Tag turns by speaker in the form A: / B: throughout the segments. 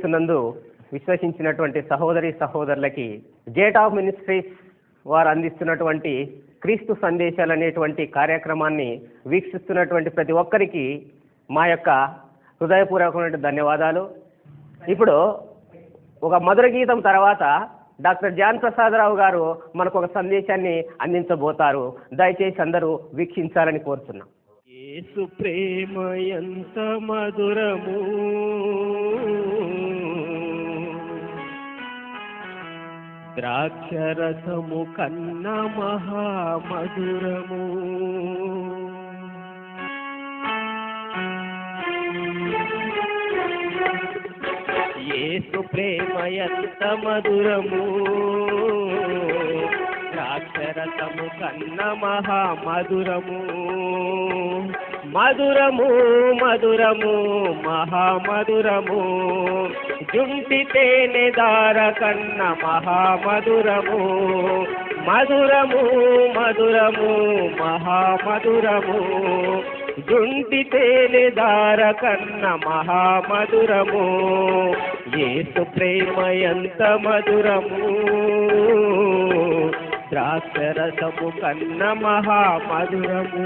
A: యేసునందు విశ్వసించినటువంటి సహోదరి సహోదరులకి జేట్ of ministries వారు అందిస్తున్నటువంటి క్రీస్తు సందేశాలు అనేటువంటి కార్యక్రమాన్ని వీక్షిస్తున్నటువంటి ప్రతి ఒక్కరికి మా యొక్క హృదయపూర్వకమైన ధన్యవాదాలు. ఇప్పుడు ఒక మధుర గీతం తర్వాత డాక్టర్ జాన్ ప్రసాద్ రావు గారు మనకు ఒక సందేశాన్ని అందించబోతారు. దయచేసి అందరూ వీక్షించాలని కోరుతున్నాం. యేసు ప్రేమ ఎంత మధురము, ద్రాక్షరసము కన్న మహామధురము, యేసు ప్రేమ ఎంత మధురము, ద్రాక్షరసము కన్న మహామధురము, మధురము మధురము మహామధురము, జుంటి తేనె దార కన్న మహామధురము, మధురము మధురము మహామధురము, జుంటి తేనె దార కన్న మహామధురము, యేసు ప్రేమ ఎంత మధురము, ద్రాక్షరసము కన్న మహామధురము.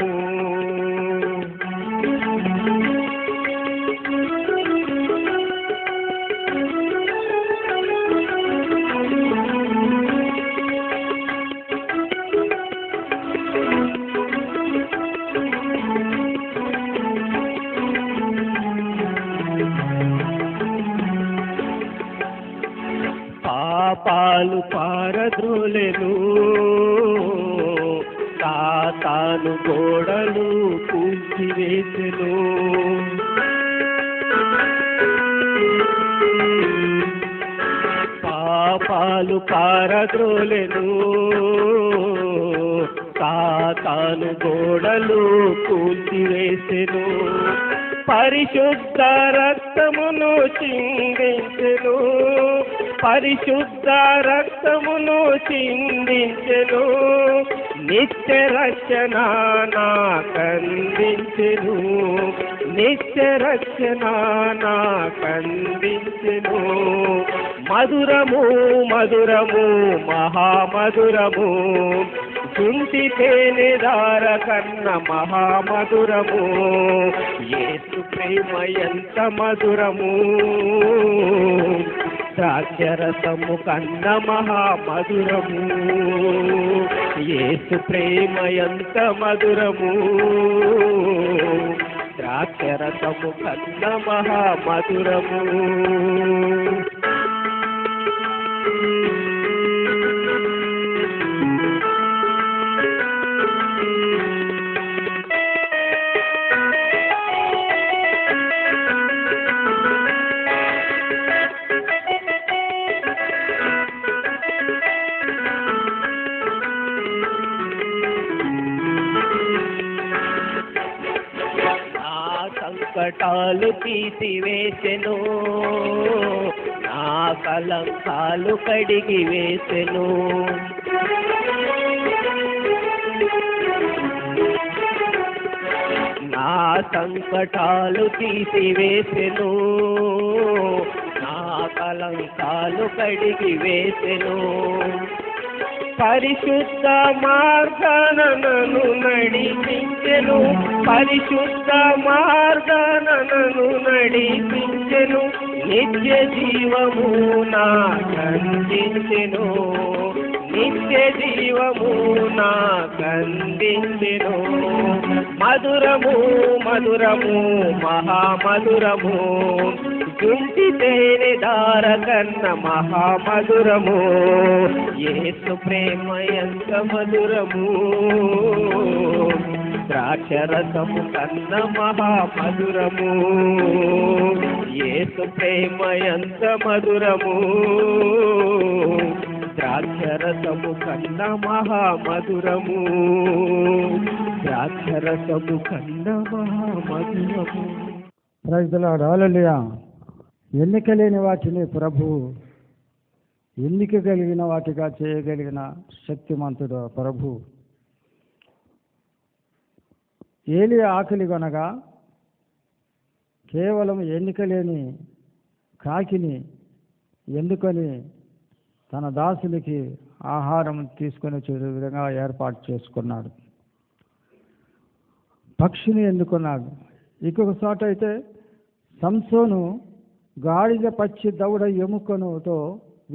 A: పాపాలు పారద్రోలెను, సాతాను గోడలు కూల్చివేసెను, పాపాలు పారద్రోలెను, సాతాను గోడలు కూల్చివేసెను, పరిశుద్ధ రక్తమును చిందించెను, పరిశుద్ధ రక్తమును చిందించెను, నిత్య రక్షణ నాకందించెను, నిత్య రక్షణ నాకందించెను, మధురము మధురము మహామధురము, జుంటి తేనె దార కన్న మహామధురము, యేసు ప్రేమ ఎంత మధురము, ద్రాక్షరసము కన్న మహామధురము, యేసు ప్రేమ ఎంత మధురము, ద్రాక్షరసము కన్న మహామధురము. సంకటాలు తీసివేసెను, నా కలంకాలు కడిగి వేసెను, నా సంకటాలు తీసివేసెను, నా కలంకాలు కడిగి వేసెను, పరిశుద్ధ మార్గానను నడిపించెను, పరిశుద్ధ మార్గానను నడిపించెను, నిత్య జీవము నాకందించెను, నిత్య జీవము నాకందించెను, మధురము మధురము మహామధురము, జుంటి తేనె దార కన్న మహామధురము, యేసు ప్రేమ ఎంత మధురము, ద్రాక్షరసము కన్న మహామధురము, యేసు ప్రేమ ఎంత మధురము, ద్రాక్షరసము కన్న మహామధురము, ద్రాక్షరసము కన్న మహామధురము.
B: Praise the Lord. హల్లెలూయా. ఎన్నిక లేని వాటిని ప్రభు ఎన్నిక కలిగిన వాటిగా చేయగలిగిన శక్తిమంతుడు ప్రభు. ఏలి ఆకలి కొనగా కేవలం ఎన్నిక లేని కాకిని ఎందుకని తన దాసులకి ఆహారం తీసుకొని వచ్చే విధంగా ఏర్పాటు చేసుకున్నాడు. పక్షిని ఎన్నుకున్నాడు. ఇంకొక చోట అయితే సంసోను గాడిద పచ్చి దవడ ఎముకనుతో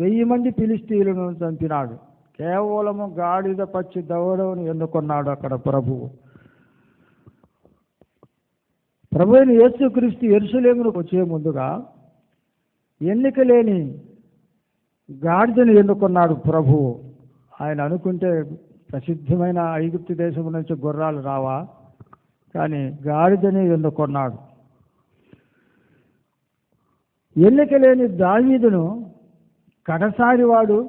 B: 1000 మంది ఫిలిష్తీయులను చంపినాడు. కేవలము గాడిద పచ్చి దవడను ఎన్నుకున్నాడు అక్కడ ప్రభువు. ప్రభు అయిన యేసుక్రీస్తు యెరూషలేముకు వచ్చే ముందుగా ఎన్నిక లేని గాడిదను ఎన్నుకున్నాడు ప్రభువు. ఆయన అనుకుంటే ప్రసిద్ధమైన ఐగుప్తు దేశం నుంచి గుర్రాలు రావా, కానీ గాడిదని ఎన్నుకున్నాడు. ఎన్నిక లేని దావీదును కడసారివాడు,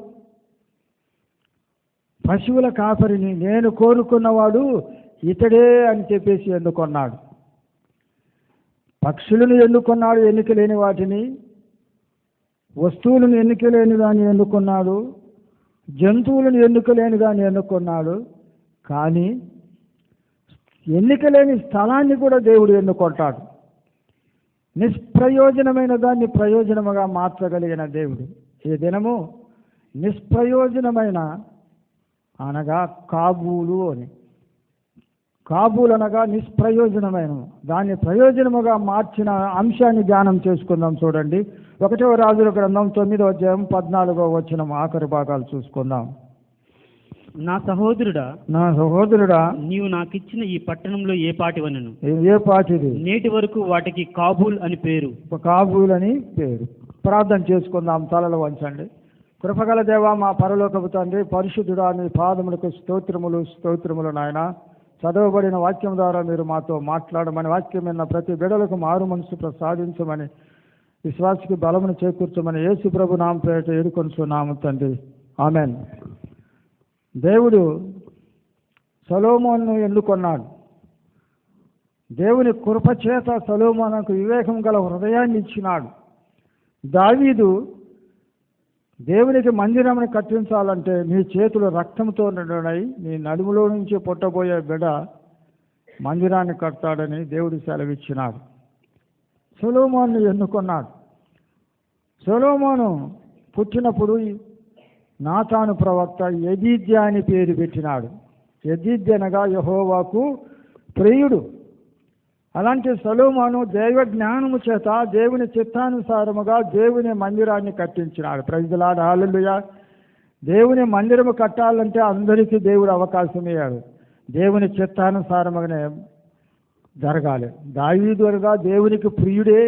B: పశువుల కాపరిని నేను కోరుకున్నవాడు ఇతడే అని చెప్పేసి ఎన్నుకున్నాడు. పక్షులను ఎన్నుకున్నాడు, ఎన్నిక లేని వాటిని. వస్తువులను ఎన్నిక లేని దాన్ని ఎన్నుకున్నాడు. జంతువులను ఎన్నిక లేని దాన్ని ఎన్నుకున్నాడు. కానీ ఎన్నిక లేని స్థలాన్ని కూడా దేవుడు ఎన్నుకుంటాడు. నిష్ప్రయోజనమైన దాన్ని ప్రయోజనముగా మార్చగలిగిన దేవుడు. ఈ దినము నిష్ప్రయోజనమైన అనగా కాబూలు అని, కాబూలు అనగా నిష్ప్రయోజనమైన దాన్ని ప్రయోజనముగా మార్చిన అంశాన్ని ధ్యానం చేసుకుందాం. చూడండి, 1వ రాజుల గ్రంథం 9వ అధ్యాయం 14వ వచనం ఆఖరి భాగాలు చూసుకుందాం.
C: నా సహోదరుడా నీవు నాకిచ్చిన ఈ పట్టణంలో ఏ పాటివనను?
B: ఏ పాటిది?
C: నేటి వరకు వాటికి కాబూల్ అని పేరు.
B: కాబూల్ అని పేరు. ప్రార్థన చేసుకుందాం. తలలు వంచండి. కృపగల దేవా, మా పరలోకపు తండ్రి, పరిశుద్ధుడా, నీ పాదములకు స్తోత్రములు స్తోత్రములు నాయన. చదవబడిన వాక్యం ద్వారా మీరు మాతో మాట్లాడమని, వాక్యం విన్న ప్రతి బిడ్డలకు మారు మనసు ప్రసాదించమని, విశ్వాసకి బలమును చేకూర్చమని యేసు ప్రభు నామ పేరిట ఏడుకొనుచున్నాము తండ్రి. ఆమెన్. దేవుడు సొలొమోనును ఎన్నుకున్నాడు. దేవుని కృపచేత సొలొమోనుకు వివేకం గల హృదయాన్ని ఇచ్చినాడు. దావీదు దేవునికి మందిరమును కట్టించాలంటే నీ చేతులు రక్తంతో నిండున్నాయి, నీ నడుములో నుంచి పుట్టబోయే బిడ్డ మందిరాన్ని కడతాడని దేవుడు సెలవిచ్చినాడు. సొలొమోనును ఎన్నుకున్నాడు. సొలొమోను పుట్టినప్పుడు నాతాను ప్రవక్త యెదీద్యా అని పేరు పెట్టినాడు. యెదీద్యా అనగా యెహోవాకు ప్రియుడు. అలాంటి సొలొమోను దైవ జ్ఞానము చేత దేవుని చిత్తానుసారముగా దేవుని మందిరాన్ని కట్టించినాడు. ప్రైజ్ ది లార్డ్, హల్లెలూయా. దేవుని మందిరము కట్టాలంటే అందరికీ దేవుడు అవకాశం ఇయ్యాడు. దేవుని చిత్తానుసారముగానే జరగాలి. దావీదు అనగా దేవునికి ప్రియుడే,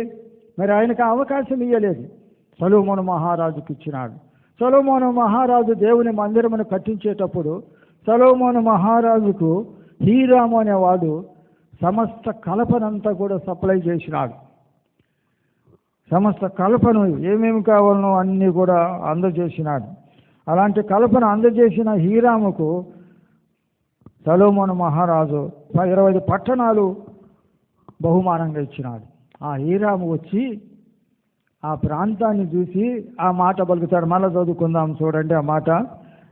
B: మరి ఆయనకు అవకాశం ఇయ్యలేదు. సొలొమోను మహారాజుకి ఇచ్చినాడు. సొలొమోను మహారాజు దేవుని మందిరమును కట్టించేటప్పుడు సొలొమోను మహారాజుకు హీరాము అనేవాడు సమస్త కలపనంతా కూడా సప్లై చేసినాడు. సమస్త కలపను ఏమేమి కావాలనో అన్నీ కూడా అందజేసినాడు. అలాంటి కలపను అందజేసిన హీరాముకు సొలొమోను మహారాజు 20 పట్టణాలు బహుమానంగా ఇచ్చినాడు. ఆ హీరాము వచ్చి ఆ ప్రాంతాన్ని చూసి ఆ మాట పలుకుతాడు. మళ్ళీ చదువుకుందాం, చూడండి ఆ మాట.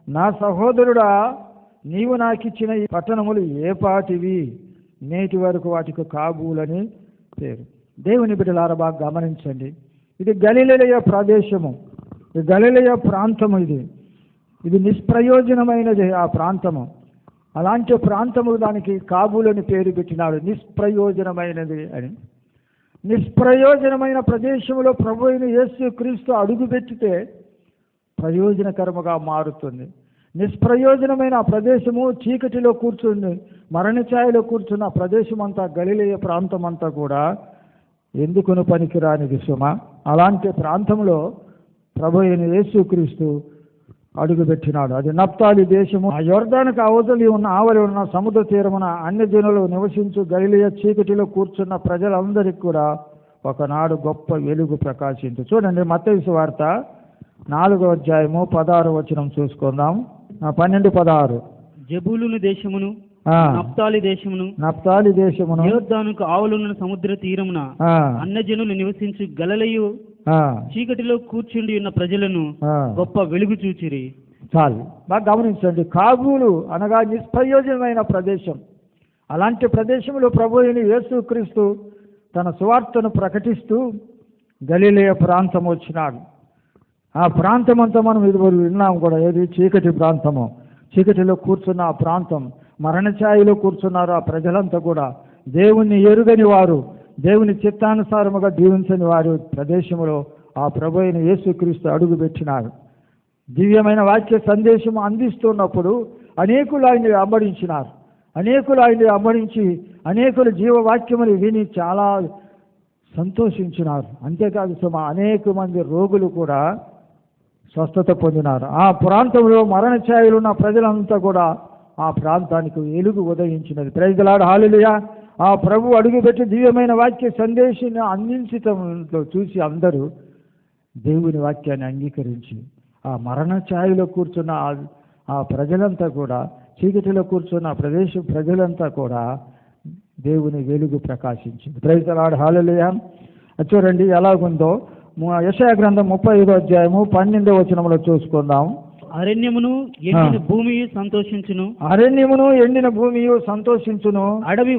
B: నా సహోదరుడా, నీవు నాకిచ్చిన ఈ పట్టణములు ఏ పాటివి? నేటి వరకు వాటికి కాబూలని పేరు. దేవుని బిడ్డలారా బాగా గమనించండి. ఇది గలిలయ ప్రదేశము, ఇది గలిలయ ప్రాంతము. ఇది నిష్ప్రయోజనమైనది ఆ ప్రాంతము. అలాంటి ప్రాంతము దానికి కాబూలని పేరు పెట్టినాడు, నిష్ప్రయోజనమైనది అని. నిష్ప్రయోజనమైన ప్రదేశంలో ప్రభు అయిన యేసు క్రీస్తు అడుగుపెట్టితే ప్రయోజనకరముగా మారుతుంది. నిష్ప్రయోజనమైన ఆ ప్రదేశము చీకటిలో కూర్చుంది, మరణఛాయలో కూర్చున్న ఆ ప్రదేశం అంతా, గలిలయ ప్రాంతం అంతా కూడా ఎందుకును పనికిరానిది సుమ. అలాంటి ప్రాంతంలో ప్రభు అయిన యేసు క్రీస్తు అడుగుపెట్టినాడు. అది నప్తాలి దేశము. ఆ యొర్దానుకు అవతలి ఉన్న ఆవలి ఉన్న సముద్ర తీరమున అన్ని జనులు నివసించు గలిలయ చీకటిలో కూర్చున్న ప్రజలందరికీ కూడా ఒకనాడు గొప్ప వెలుగు ప్రకాశించు. చూడండి, మత్తయి సువార్త 4వ అధ్యాయము 16వ వచనం చూసుకుందాం. 12-16.
C: జెబూలూను దేశమును
B: నప్తాలి దేశమును
C: యొర్దానుకు ఆవలున్న సముద్ర తీరమున అన్యజనులు నివసించు గలిలయ చీకటిలో కూర్చుండి ఉన్న ప్రజలను గొప్ప వెలుగు చూచిరి.
B: చాలు, బాగా గమనించండి. కాబూలు అనగా నిష్ప్రయోజనమైన ప్రదేశం. అలాంటి ప్రదేశంలో ప్రభు అయిన యేసు క్రీస్తు తన సువార్తను ప్రకటిస్తూ గలిలయ ప్రాంతం వచ్చినాడు. ఆ ప్రాంతం అంతా మనం ఇదివరకు విన్నాం కూడా, ఏది చీకటి ప్రాంతము. చీకటిలో కూర్చున్న ఆ ప్రాంతం, మరణఛాయలో కూర్చున్నారు ఆ ప్రజలంతా కూడా. దేవుణ్ణి ఎరుగని వారు, దేవుని చిత్తానుసారముగా జీవించని వారు ప్రదేశంలో ఆ ప్రభు అయిన యేసుక్రీస్తు అడుగు పెట్టినాడు. దివ్యమైన వాక్య సందేశం అందిస్తున్నప్పుడు అనేకులు ఆయన్ని అమ్మడించినారు. అనేకులు ఆయన్ని అమ్మడించి అనేకులు జీవవాక్యములు విని చాలా సంతోషించినారు. అంతేకాదు అనేక మంది రోగులు కూడా స్వస్థత పొందినారు. ఆ ప్రాంతంలో మరణఛాయలు ఉన్న ప్రజలంతా కూడా ఆ ప్రాంతానికి వెలుగు ఉదయించినది. ప్రైజ్ ది లార్డ్, హల్లెలూయా. ఆ ప్రభు అడుగుపెట్టి దివ్యమైన వాక్య సందేశాన్ని అందించటంలో చూసి అందరూ దేవుని వాక్యాన్ని అంగీకరించి ఆ మరణఛాయలో కూర్చున్న ఆ ప్రజలంతా కూడా, చీకటిలో కూర్చున్న ప్రజలంతా కూడా దేవుని వెలుగు ప్రకాశించింది. ప్రైజ్ ది లార్డ్, హల్లెలూయా. చూడండి ఎలాగుందో. యెషయా గ్రంథం 35వ అధ్యాయము 12వ వచనంలో చూసుకుందాం.
C: అరణ్యమును ఎండిన భూమియు సంతోషించును,
B: అరణ్యమును ఎండిన భూమియు సంతోషించును,
C: అడవి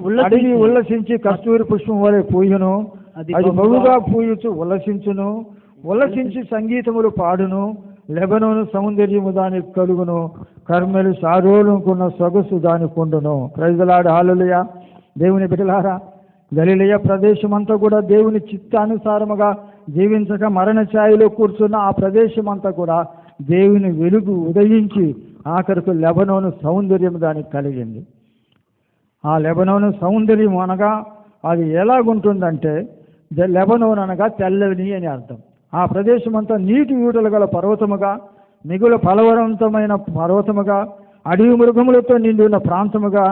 B: ఉల్లసించి కస్తూరి పుష్పం వలె పూయును, అది బహుగా పూయుచు ఉల్లసించును, ఉల్లసించి సంగీతములు పాడును, లెబనోను సౌందర్యము దానికి కలుగును, కర్మెలు షారోనుకున్న సొగసు దానికి ఉండును. ప్రైజ్ ది లార్డ్, హల్లెలూయా. దేవుని బిడ్డలారా, గలిలయ ప్రదేశం అంతా కూడా దేవుని చిత్తానుసారముగా జీవించక మరణఛాయలో కూర్చున్న ఆ ప్రదేశం అంతా కూడా దేవుని వెలుగు ఉదయించి ఆఖరికి లెబనోను సౌందర్యం దానికి కలిగింది. ఆ లెబనోను సౌందర్యం అనగా అది ఎలాగుంటుందంటే, లెబనోన్ అనగా తెల్లని అని అర్థం. ఆ ప్రదేశం అంతా నీటి ఊటలు గల పర్వతముగా, మిగుల ఫలవరంతమైన పర్వతముగా, అడవి మృగములతో నిండి ఉన్న ప్రాంతముగా,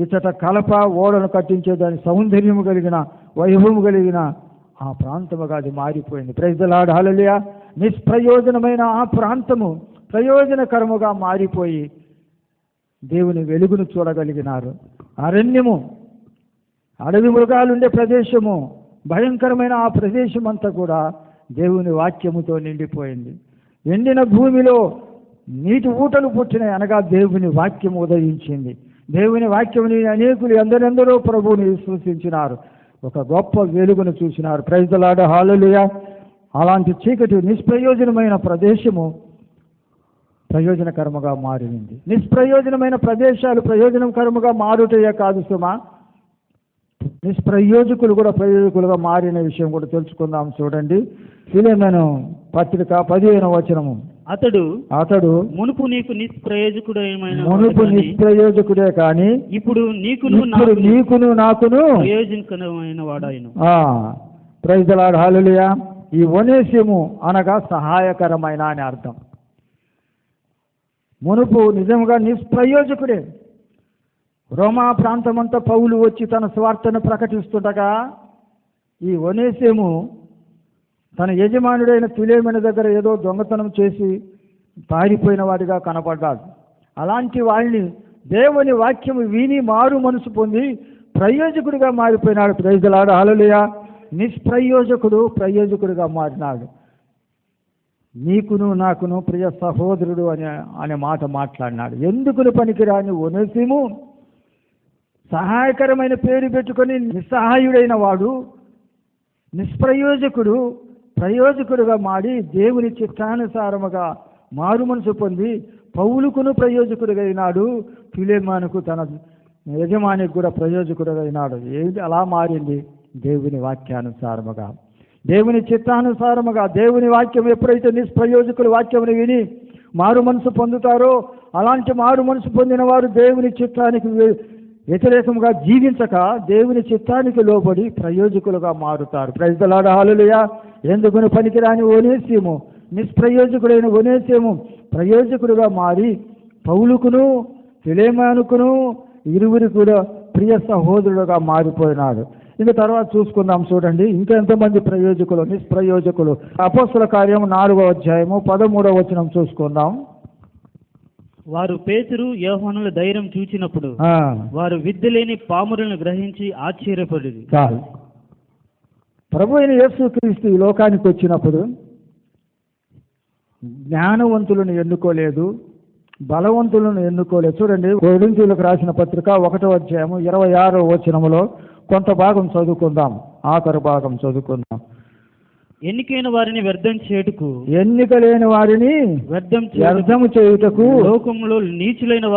B: ఇచ్చట కలప ఓడను కట్టించే దాని సౌందర్యము కలిగిన, వైభవము కలిగిన ఆ ప్రాంతముగా అది మారిపోయింది. ప్రైజ్ ది లార్డ్, హల్లెలూయా. నిష్ప్రయోజనమైన ఆ ప్రాంతము ప్రయోజనకరముగా మారిపోయి దేవుని వెలుగును చూడగలిగినారు. అరణ్యము, అడవి మృగాలుండే ప్రదేశము, భయంకరమైన ఆ ప్రదేశం అంతా కూడా దేవుని వాక్యముతో నిండిపోయింది. ఎండిన భూమిలో నీటి ఊటలు పుట్టినాయి అనగా దేవుని వాక్యము ఉదయించింది. దేవుని వాక్యముని అనేకులు ఎందరెందరో ప్రభువుని విశ్వసించినారు, ఒక గొప్ప వెలుగును చూసినారు. ప్రైజ్ ది లార్డ్, హల్లెలూయా. అలాంటి చీకటి నిష్ప్రయోజనమైన ప్రదేశము ప్రయోజనకరముగా మారింది. నిష్ప్రయోజనమైన ప్రదేశాలు ప్రయోజనకరముగా మారుటయే కాదు సుమా, నిష్ప్రయోజకులు కూడా ప్రయోజకులుగా మారిన విషయం కూడా తెలుసుకుందాం. చూడండి, ఫిలెమోను పత్రిక 15వ వచనము. అతడు మునుపు నిష్ప్రయోజకుడే కానీ ఇప్పుడు నీకును నాకును
C: ప్రయోజనకరమైన వాడాయను.
B: ప్రైజ్ ది లార్డ్, హల్లెలూయా. ఈ ఒనేసిము అనగా సహాయకరమైన అని అర్థం. మునుపు నిజంగా నిష్ప్రయోజకుడే. రోమా ప్రాంతమంతా పౌలు వచ్చి తన స్వార్థను ప్రకటిస్తుండగా ఈ ఒనేసిము తన యజమానుడైన ఫిలెమోను దగ్గర ఏదో దొంగతనం చేసి పారిపోయిన వాడిగా కనపడ్డాడు. అలాంటి వాడిని దేవుని వాక్యము విని మారు మనసు పొంది ప్రయోజకుడిగా మారిపోయినాడు. ప్రైజ్ ది లార్డ్, హల్లెలూయా. నిష్ప్రయోజకుడు ప్రయోజకుడిగా మారినాడు. నీకును నాకును ప్రియ సహోదరుడు అనే మాట మాట్లాడినాడు. ఎందుకుని పనికిరాని ఒనేసిము సహాయకరమైన పేరు పెట్టుకొని నిస్సహాయుడైన వాడు, నిష్ప్రయోజకుడు ప్రయోజకుడుగా మారి దేవుని చిత్తానుసారముగా మారు మనసు పొంది పౌలుకును ప్రయోజకుడిగా అయినాడు, ఫిలెమోనుకు తన యజమానికి కూడా ప్రయోజకుడిగా అయినాడు. ఏది అలా మారింది? దేవుని వాక్యానుసారముగా, దేవుని చిత్తానుసారముగా. దేవుని వాక్యం ఎప్పుడైతే నిష్ప్రయోజకుల వాక్యమును విని మారు మనసు పొందుతారో, అలాంటి మారు మనసు పొందిన వారు దేవుని చిత్తానికి వ్యతిరేకంగా జీవించక దేవుని చిత్తానికి లోబడి ప్రయోజకులుగా మారుతారు. ప్రైజ్ ది లార్డ్, హల్లెలూయా. ఎందుకుని పనికిరాని ఒనేసిము, నిష్ప్రయోజకుడైన ఒనేసిము ప్రయోజకుడుగా మారి పౌలుకును ఫిలెమోనుకును ఇరువురు కూడా ప్రియ సహోదరుడుగా మారిపోయినాడు. ఇంకా తర్వాత చూసుకుందాం. చూడండి, ఇంకా ఎంతమంది ప్రయోజకులు, నిష్ప్రయోజకులు. అపోస్తల కార్యం 4వ అధ్యాయము 13వ వచనం చూసుకుందాం.
C: వారు పేతురు యోహానుల ధైర్యం చూచినప్పుడు వారు విద్యలేని పాములను గ్రహించి ఆశ్చర్యపడి.
B: ప్రభు అయిన యేసుక్రీస్తు ఈ లోకానికి వచ్చినప్పుడు జ్ఞానవంతులను ఎన్నుకోలేదు, బలవంతులను ఎన్నుకోలేదు. చూడండి, కొరింథీయులకు రాసిన పత్రిక 1వ అధ్యాయము 26వ వచనములో కొంత భాగం చదువుకుందాం, ఆఖరు భాగం చదువుకుందాం.
C: ఎన్నికైన వారిని వ్యర్థం చేయుటకు,
B: ఎన్నిక లేని వారిని వ్యర్థము చేయుటకు,
C: లోకములో నీచులైన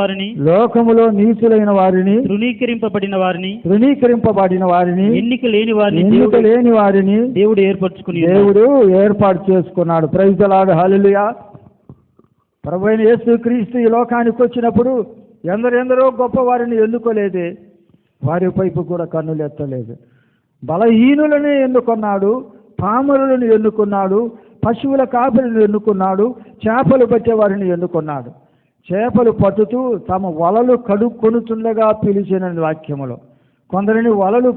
C: వారిని తృణీకరింపబడిన వారిని ఎన్నిక లేని వారిని దేవుడు
B: ఏర్పాటు చేసుకున్నాడు. ప్రైజ్ ది లార్డ్, హల్లెలూయా. ప్రభువైన యేసుక్రీస్తు ఈ లోకానికి వచ్చినప్పుడు ఎందరెందరో గొప్ప వారిని ఎన్నుకోలేదే, వారి వైపు కూడా కన్నులు ఎత్తలేదు. బలహీనులను ఎన్నుకున్నాడు, పామరులను ఎన్నుకున్నాడు, పశువుల కాపరిని ఎన్నుకున్నాడు, చేపలు పట్టే వారిని ఎన్నుకున్నాడు. చేపలు పట్టుతూ తమ వలలు కడుక్కొనుచుండగా పిలిచిన వాక్యములో, కొందరిని వలలు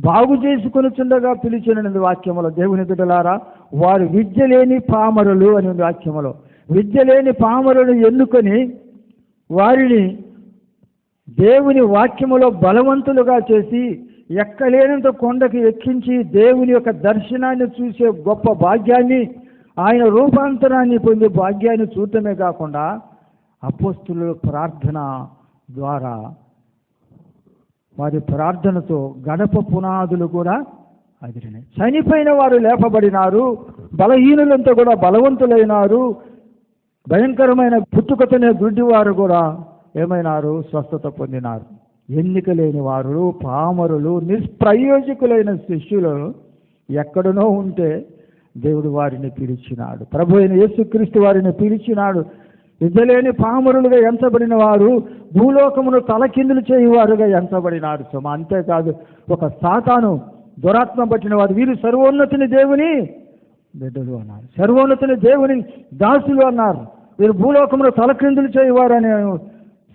B: బాగు చేసుకొనుచుండగా పిలిచిన వాక్యములో, దేవుని బిడ్డలారా, వారు విద్య లేని పామరులు అని వాక్యములో, విద్య లేని పామరులను ఎన్నుకొని వారిని దేవుని వాక్యములో బలవంతులుగా చేసి ఎక్కలేనంత కొండకి ఎక్కించి దేవుని యొక్క దర్శనాన్ని చూసే గొప్ప భాగ్యాన్ని, ఆయన రూపాంతరాన్ని పొందే భాగ్యాన్ని చూడటమే కాకుండా అపోస్తుల ప్రార్థన ద్వారా, వారి ప్రార్థనతో గడప పునాదులు కూడా అదిరినాయి. చనిపోయిన వారు లేపబడినారు, బలహీనులంతా కూడా బలవంతులైనారు, భయంకరమైన పుట్టుకతోనే గుడ్డివారు కూడా ఏమైనారు, స్వస్థత పొందినారు. ఎన్నిక లేని వారు, పామరులు, నిష్ప్రయోజకులైన శిష్యులు ఎక్కడనో ఉంటే దేవుడు వారిని పిలిచినాడు. ప్రభు అయిన యేసుక్రీస్తు వారిని పిలిచినాడు. విద్యలేని పామరులుగా ఎంచబడిన వారు భూలోకమును తలకిందులు చేయువారుగా ఎంచబడినారు. అంతేకాదు, ఒక సాతాను దురాత్మ పట్టిన వారు, వీరు సర్వోన్నతిని దేవుని బిడ్డలు అన్నారు, సర్వోన్నతిని దేవుని దాసులు అన్నారు, వీరు భూలోకమును తలకిందులు చేయువారు అనే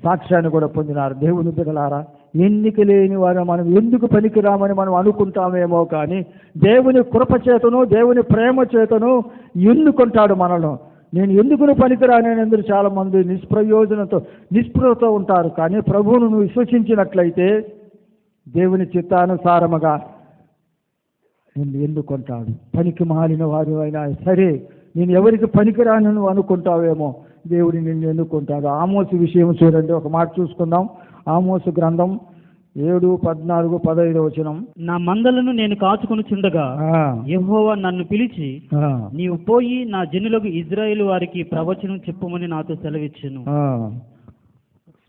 B: సాక్ష్యాన్ని కూడా పొందినారు. దేవుని బిడ్డలారా, ఎన్నిక లేని వారు మనం ఎందుకు పనికిరామని మనం అనుకుంటామేమో కానీ దేవుని కృప చేతను, దేవుని ప్రేమ చేతను ఎన్నుకుంటాడు మనను. నేను ఎందుకు పనికిరానేందుకు చాలా మంది నిస్పృహతో ఉంటారు. కానీ ప్రభువును నువ్వు విశ్వసించినట్లయితే దేవుని చిత్తానుసారముగా నిన్ను ఎన్నుకుంటాడు. పనికి మాలిన వారు అయినా సరే, నేను ఎవరికి పనికిరాను నువ్వు అనుకుంటావేమో, దేవుడు నిన్ను ఎన్నుకుంటాడు. ఆమోసు విషయం చూడండి, ఒక మాట చూసుకుందాం. ఆమోసు గ్రంథం 7:14-15
C: నా మందలను నేను కాచుకొనుచుండగా యెహోవా నన్ను పిలిచి, నీవు పోయి నా జనులకు ఇజ్రాయేలు వారికి ప్రవచనం చెప్పుమని నాతో సెలవిచ్చెను.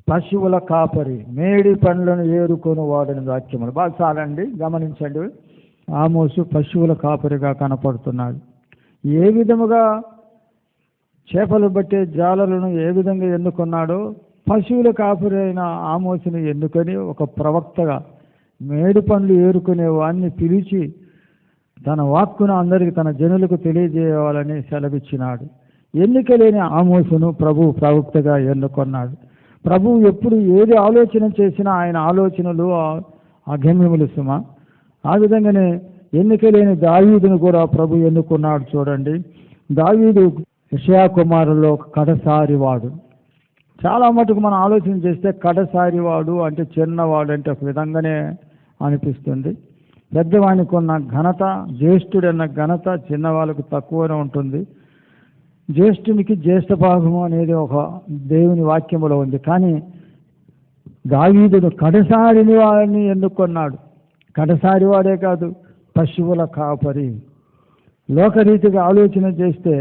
B: పశువుల కాపరి, మేడి పండ్లను ఏరుకొని వాడని వాక్యములు బాగా చాలండి, గమనించండి. ఆమోసు పశువుల కాపరిగా కనపడుతున్నాడు. ఏ విధముగా చేపలు పట్టే జాలలను ఏ విధంగా ఎన్నుకున్నాడో, పశువుల కాపరి అయిన ఆమోసుని ఎన్నుకొని ఒక ప్రవక్తగా మేడి పండ్లు ఏరుకునే వాడిని పిలిచి తన వాక్కును అందరికీ, తన జనులకు తెలియజేయాలని సెలవిచ్చినాడు. ఎన్నిక లేని ఆమోసును ప్రభు ప్రవక్తగా ఎన్నుకున్నాడు. ప్రభువు ఎప్పుడు ఏది ఆలోచన చేసినా ఆయన ఆలోచనలు అగమ్యములు సుమ. ఆ విధంగానే ఎన్నిక లేని దావీదును కూడా ప్రభు ఎన్నుకున్నాడు. చూడండి, దావీదు యెషయా కుమారుల్లో కడసారి వాడు. చాలా మటుకు మనం ఆలోచన చేస్తే కడసారి వాడు అంటే చిన్నవాడు అంటే ఒక విధంగానే అనిపిస్తుంది. పెద్దవానికి ఉన్న ఘనత, జ్యేష్ఠుడన్న ఘనత చిన్నవాళ్ళకు తక్కువనే ఉంటుంది. జ్యేష్ఠునికి జ్యేష్ఠ భాగము అనేది ఒక దేవుని వాక్యములో ఉంది. కానీ దావీదుడు కడసారిని వాడిని ఎన్నుకున్నాడు. కడసారి వాడే కాదు, పశువుల కాపరి. లోకరీతిగా ఆలోచన చేస్తే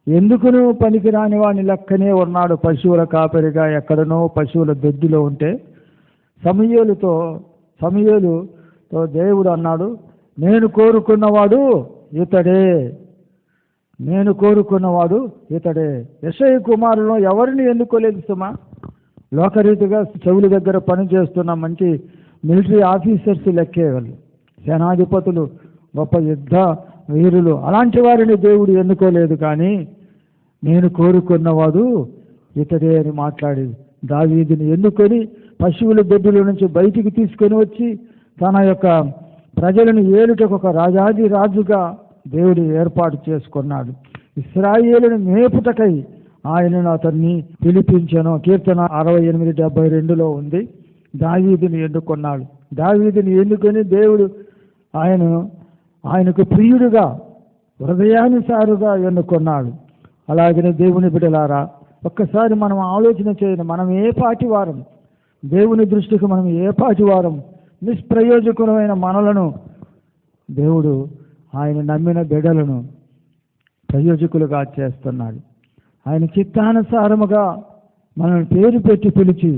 B: ఎందుకును పనికిరాని వాడిని లెక్కనే ఉన్నాడు పశువుల కాపరిగా. ఎక్కడనో పశువుల దొడ్డిలో ఉంటే సమూయేలుతో దేవుడు అన్నాడు, నేను కోరుకున్నవాడు ఇతడే, నేను కోరుకున్నవాడు ఇతడే. యెషయా కుమారులను ఎవరిని ఎన్నుకోలేదు సుమా. లోకరీతిగా చెవుల దగ్గర పనిచేస్తున్న మంచి మిలిటరీ ఆఫీసర్స్ లెక్కేవాళ్ళు, సేనాధిపతులు, గొప్ప యుద్ధ వీరులు, అలాంటి వారిని దేవుడు ఎన్నుకోలేదు. కానీ నేను కోరుకున్నవాడు ఇతడే అని మాట్లాడి దావీదుని ఎన్నుకొని పశువుల దొడ్డిలో నుంచి బయటికి తీసుకొని వచ్చి తన యొక్క ప్రజలను ఏలుటకు ఒక రాజాది రాజుగా దేవుడు ఏర్పాటు చేసుకున్నాడు. ఇశ్రాయేలును మేపుటకై ఆయనను అతన్ని పిలిపించను. కీర్తన 68:72 ఉంది. దావీదుని ఎన్నుకున్నాడు. దావీదుని ఎన్నుకొని దేవుడు ఆయనకు ప్రియుడుగా, హృదయానుసారుగా ఎన్నుకున్నాడు. అలాగనే దేవుని బిడ్డలారా, ఒక్కసారి మనం ఆలోచన చేయండి. మనం ఏ పాటి వారం, దేవుని దృష్టికి మనం ఏ పాటి వారం? నిష్ప్రయోజకులమైన మనలను దేవుడు ఆయన నమ్మిన బిడ్డలను ప్రయోజకులుగా చేస్తున్నాడు. ఆయన చిత్తానుసారముగా మనల్ని పేరు పెట్టి పిలిచి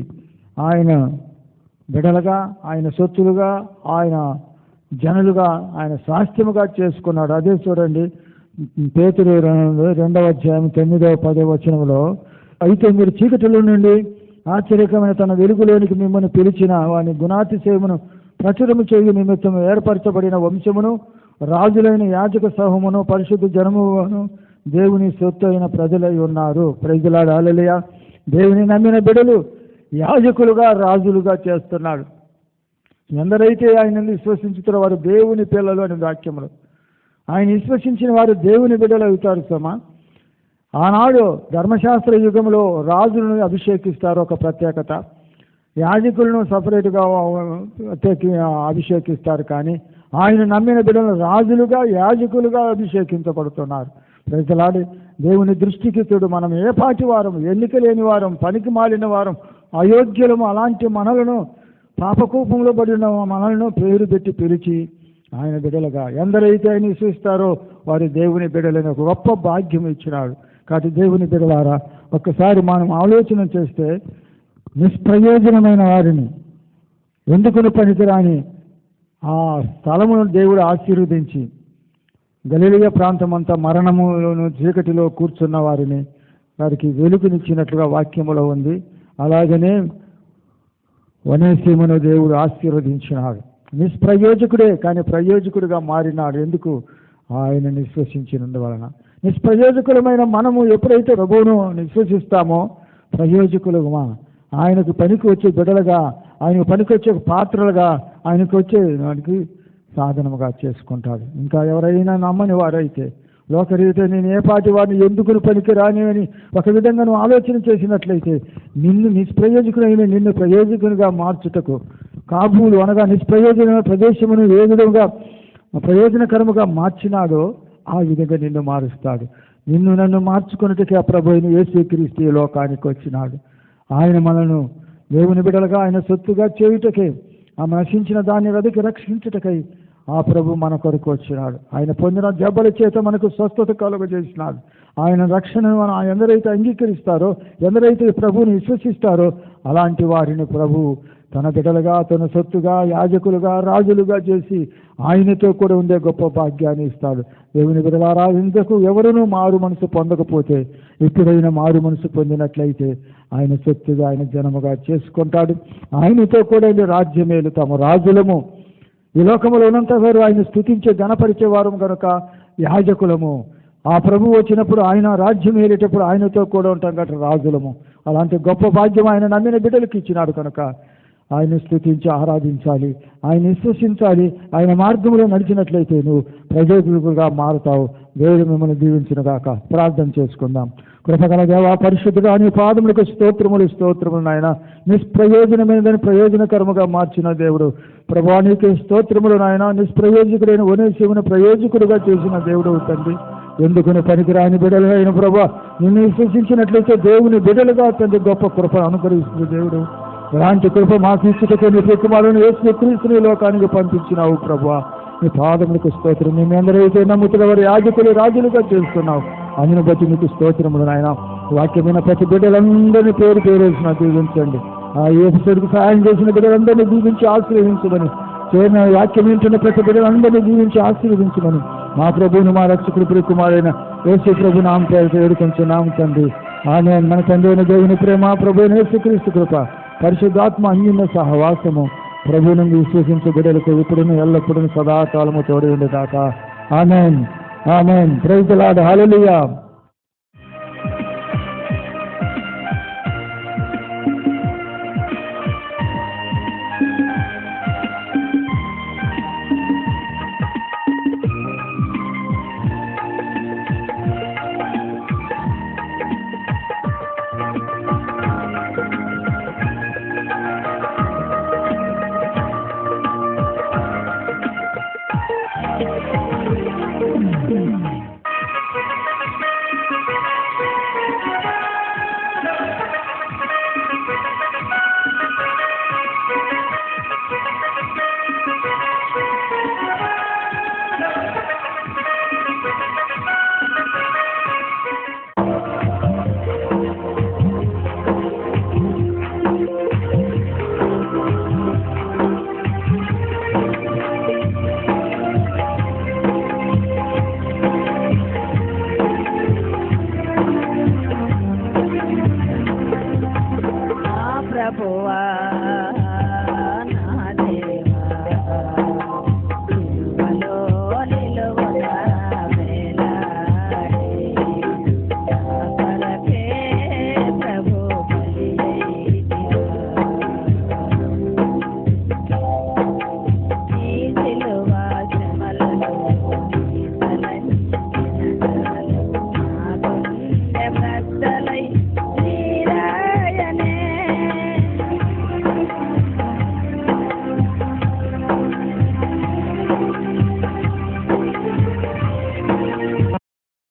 B: ఆయన బిడ్డలుగా, ఆయన సొత్తులుగా, ఆయన జనులుగా, ఆయన స్వాస్థ్యముగా చేసుకున్నాడు. అదే చూడండి పేతురు 2వ అధ్యాయం 9వ 10వ వచనంలో, అయితే మీరు చీకటిలో నుండి ఆశ్చర్యకరమైన తన వెలుగులోనికి మిమ్మల్ని పిలిచిన వాని గుణాతిశయమును ప్రచురము చేయు నిమిత్తం ఏర్పరచబడిన వంశమును, రాజులైన యాజక సమూహమును, పరిశుద్ధ జనమును, దేవుని సొత్తు అయిన ప్రజలై ఉన్నారు. ప్రజలాడు హల్లెలూయా. దేవుని నమ్మిన బిడ్డలు యాజకులుగా, రాజులుగా చేస్తున్నాడు. ఎందరైతే ఆయన విశ్వసించుతారో వారు దేవుని పిల్లలు అని వాక్యములు. ఆయన విశ్వసించిన వారు దేవుని బిడ్డలు అవుతారు. సమా ఆనాడు ధర్మశాస్త్ర యుగంలో రాజులను అభిషేకిస్తారు, ఒక ప్రత్యేకత. యాజకులను సపరేట్గా అభిషేకిస్తారు. కానీ ఆయన నమ్మిన బిడ్డలను రాజులుగా, యాజకులుగా అభిషేకించబడుతున్నారు. ప్రజలాడి దేవుని దృష్టికి చూడు, మనం ఏ పాటి వారం, ఎన్నిక లేని వారం, పనికి మాలిన వారం, అయోగ్యులము, అలాంటి మనలను, పాపకూపంలో పడిన మనలను పేరు పెట్టి పిలిచి ఆయన బిడ్డలుగా ఎందరైతే ఆయన విశ్వసిస్తారో వారి దేవుని బిడ్డలని ఒక గొప్ప భాగ్యం ఇచ్చినాడు. కాబట్టి దేవుని బిడ్డలారా, ఒక్కసారి మనం ఆలోచన చేస్తే నిష్ప్రయోజనమైన వారిని, ఎందుకుని పనికిరాని ఆ స్థలమును దేవుడు ఆశీర్వదించి గలిలయ ప్రాంతమంతా మరణములోను చీకటిలో కూర్చున్న వారిని వారికి వెలుగునిచ్చినట్లుగా వాక్యములో ఉంది. అలాగనే వనేసీమును దేవుడు ఆశీర్వదించినాడు. నిష్ప్రయోజకుడే కానీ ప్రయోజకుడిగా మారినాడు. ఎందుకు? ఆయన విశ్వసించినందువలన. నిష్ప్రయోజకులమైన మనము ఎప్పుడైతే ప్రభువును విశ్వసిస్తామో ప్రయోజకులుగా, ఆయనకు పనికి వచ్చే బిడ్డలుగా, ఆయనకు పనికి వచ్చే పాత్రలుగా, ఆయనకు వచ్చే వానికి సాధనముగా చేసుకుంటాడు. ఇంకా ఎవరైనా నమ్మని వారైతే, లోకరీతే నేను ఏ పాటి వాడిని ఎందుకుని పనికి రాని అని ఒక విధంగా నువ్వు ఆలోచన చేసినట్లయితే నిన్ను నిష్ప్రయోజకుడైన నిన్ను ప్రయోజకునిగా మార్చుటకు కాబూలు అనగా నిష్ప్రయోజన ప్రదేశమును ఏ విధంగా ప్రయోజనకరముగా మార్చినాడో ఆ విధంగా నిన్ను మారుస్తాడు. నిన్ను నన్ను మార్చుకున్నట్టుకి ఆ ప్రభు అయిన యేసుక్రీస్తు ఈ లోకానికి వచ్చినాడు. ఆయన మనను దేవుని బిడ్డలుగా, ఆయన సొత్తుగా చేయుటకే, ఆ నశించిన దాన్ని వెదకి రక్షించుటకై ఆ ప్రభు మన కొరకు వచ్చినాడు. ఆయన పొందిన దెబ్బల చేత మనకు స్వస్థత కలుగజేసినాడు. ఆయన రక్షణను మనం ఎందరైతే అంగీకరిస్తారో, ఎందరైతే ప్రభువుని విశ్వసిస్తారో అలాంటి వారిని ప్రభు తన బిడ్డలుగా, తన సొత్తుగా, యాజకులుగా, రాజులుగా చేసి ఆయనతో కూడా ఉండే గొప్ప భాగ్యాన్ని ఇస్తాడు. దేవుని బిడ్డలారా, ఇంతకు ఎవరునూ మారు మనసు పొందకపోతే ఎప్పుడైనా మారు మనసు పొందినట్లయితే ఆయన సొత్తుగా, ఆయన జనముగా చేసుకుంటాడు. ఆయనతో కూడా రాజ్యమేలు తమ రాజులము. ఈ లోకములో ఉన్నంత వారు ఆయన స్తుతించే గణపరిచేవారు కనుక యాజకులము. ఆ ప్రభు వచ్చినప్పుడు ఆయన రాజ్యం ఏలేటప్పుడు ఆయనతో కూడా ఉంటాం కనుక రాజులము. అలాంటి గొప్ప భాగ్యం ఆయన నమ్మిన బిడ్డలకు ఇచ్చినాడు కనుక ఆయన స్తుతించి ఆరాధించాలి, ఆయన విశ్వసించాలి. ఆయన మార్గంలో నడిచినట్లయితే నువ్వు ప్రయోజకులుగా మారుతావు. దేవుడు మిమ్మల్ని దీవించునుగాక. ప్రార్థన చేసుకుందాం. కృపగల దేవా, పరిశుద్ధుడా, నీ పాదములకు స్తోత్రములు నాయన. నిష్ప్రయోజనమైనదని ప్రయోజనకరముగా మార్చిన దేవుడు ప్రభువా, నీకే స్తోత్రములు నాయన. నిష్ప్రయోజకుడైన వనేసీమును ప్రయోజకుడుగా చేసిన దేవుడు తండ్రి. ఎందుకుని పనికిరాని బిడ్డలు అయిన ప్రభువా, నిన్ను విశ్వసించినట్లయితే దేవుని బిడ్డలుగా తండ్రి గొప్ప కృప అనుగ్రహిస్తుంది దేవుడు. ఇలాంటి కృప మాకు ఇచ్చుటకే నీ కుమారుని యేసుక్రీస్తుని లోకానికి పంపించినావు ప్రభువా. నీ పాదములకు స్తోత్రం. మేము ఎందరైతే నమ్ముతున్న వారి యాజకులు, రాజులుగా చేస్తున్నావు. అందుని బట్టి నీకు స్తోత్రములు నాయన. వాక్యమైన ప్రతి బిడ్డలందరినీ పేరు పేరేసిన దీవించండి. ఆ ఎపిసోడ్కి సహాయం చేసిన బిడ్డలందరినీ దీవించి ఆశీర్వదించమని, చేరిన వాక్యం వింటున్న ప్రతి బిడ్డలందరినీ దీవించి ఆశీర్వదించమని మా ప్రభువును, మా రక్షకుడు ప్రియ కుమారైన యేసు ప్రభు నామ పేరుతో వేడుకొంచున్నాము తండ్రి. ఆమేన్. మన తండ్రి అయిన దేవుని ప్రేమ, ప్రభు అయిన యేసుక్రీస్తు కృప, పరిశుద్ధాత్మ అన్యోన్య సహవాసము ప్రభువును విశ్వసించే బిడ్డలకు ఇప్పుడును ఎల్లప్పుడూ సదాకాలము తోడి ఉండేదాకా. Amen. Amen. Praise the Lord. Hallelujah.